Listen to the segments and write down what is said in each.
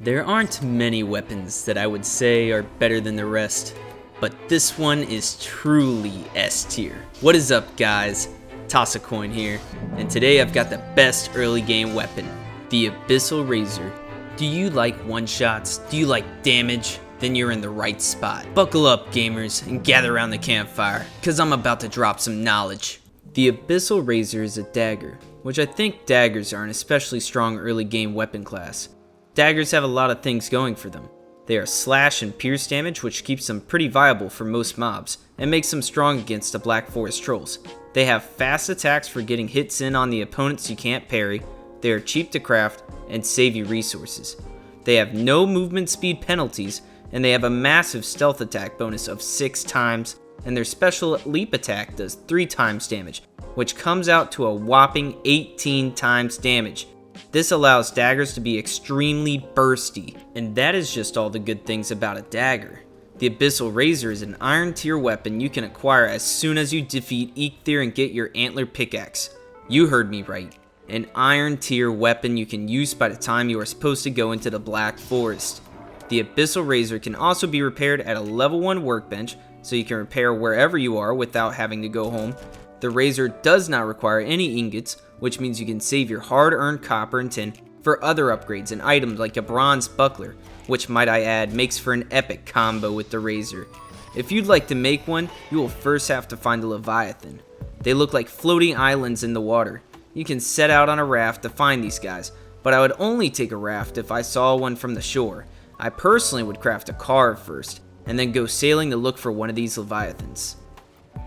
There aren't many weapons that I would say are better than the rest, but this one is truly S tier. What is up, guys? Toss a coin here, and today I've got the best early game weapon, the Abyssal Razor. Do you like one-shots? Do you like damage? Then you're in the right spot. Buckle up, gamers, and gather around the campfire, cause I'm about to drop some knowledge. The Abyssal Razor is a dagger, which I think daggers are an especially strong early game weapon class. Daggers have a lot of things going for them. They are slash and pierce damage, which keeps them pretty viable for most mobs, and makes them strong against the Black Forest trolls. They have fast attacks for getting hits in on the opponents you can't parry, they are cheap to craft, and save you resources. They have no movement speed penalties, and they have a massive stealth attack bonus of 6 times, and their special leap attack does 3 times damage, which comes out to a whopping 18 times damage. This allows daggers to be extremely bursty, and that is just all the good things about a dagger. The Abyssal Razor is an iron tier weapon you can acquire as soon as you defeat Eikthyr and get your antler pickaxe. You heard me right. An iron tier weapon you can use by the time you are supposed to go into the Black Forest. The Abyssal Razor can also be repaired at a level 1 workbench, so you can repair wherever you are without having to go home. The razor does not require any ingots, which means you can save your hard-earned copper and tin for other upgrades and items like a bronze buckler, which, might I add, makes for an epic combo with the razor. If you'd like to make one, you will first have to find a Leviathan. They look like floating islands in the water. You can set out on a raft to find these guys, but I would only take a raft if I saw one from the shore. I personally would craft a carve first, and then go sailing to look for one of these Leviathans.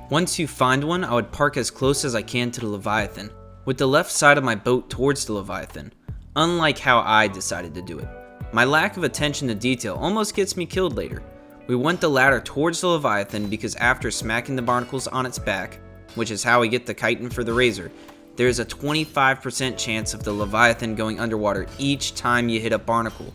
Once you find one, I would park as close as I can to the Leviathan, with the left side of my boat towards the Leviathan, unlike how I decided to do it. My lack of attention to detail almost gets me killed later. We went the ladder towards the Leviathan because after smacking the barnacles on its back, which is how we get the chitin for the razor, there is a 25% chance of the Leviathan going underwater each time you hit a barnacle.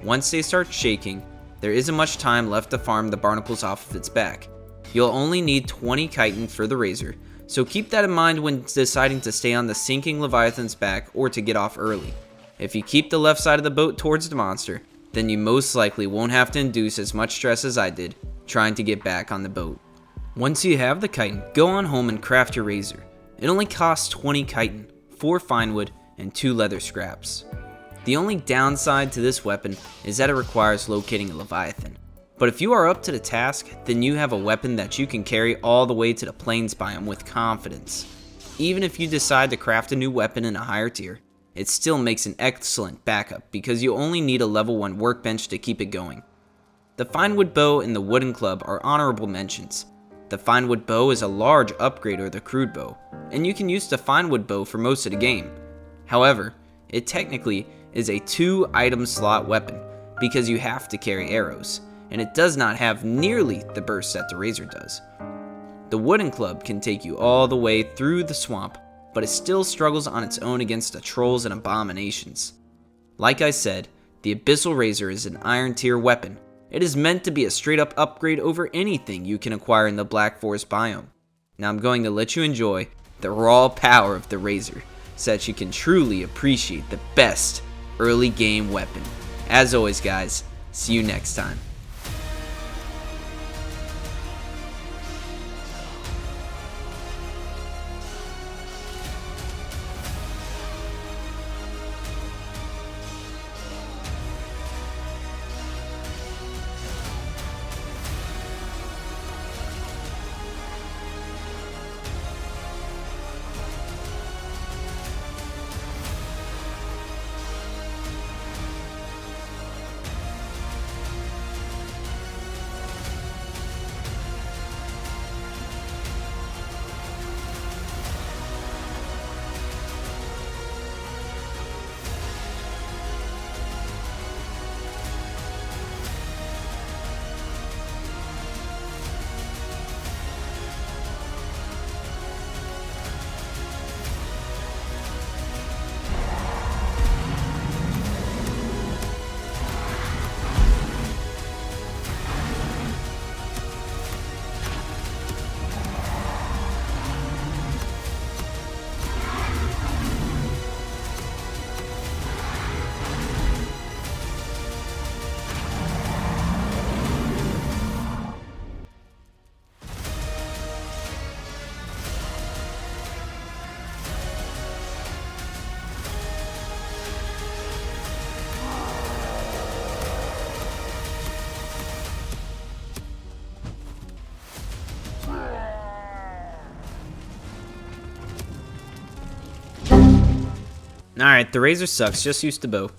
Once they start shaking, there isn't much time left to farm the barnacles off of its back. You'll only need 20 chitin for the razor, so keep that in mind when deciding to stay on the sinking Leviathan's back or to get off early. If you keep the left side of the boat towards the monster, then you most likely won't have to induce as much stress as I did trying to get back on the boat. Once you have the chitin, go on home and craft your razor. It only costs 20 chitin, 4 fine wood, and 2 leather scraps. The only downside to this weapon is that it requires locating a Leviathan. But if you are up to the task, then you have a weapon that you can carry all the way to the plains biome with confidence. Even if you decide to craft a new weapon in a higher tier, it still makes an excellent backup because you only need a level 1 workbench to keep it going. The finewood bow and the wooden club are honorable mentions. The finewood bow is a large upgrade over the crude bow, and you can use the finewood bow for most of the game. However, it technically is a 2 item slot weapon because you have to carry arrows, and it does not have nearly the burst that the razor does. The wooden club can take you all the way through the swamp, but it still struggles on its own against the trolls and abominations. Like I said, the Abyssal Razor is an iron tier weapon. It is meant to be a straight up upgrade over anything you can acquire in the Black Forest biome. Now I'm going to let you enjoy the raw power of the razor, so that you can truly appreciate the best early game weapon. As always, guys, see you next time. Alright, the razor sucks. Just use the bow.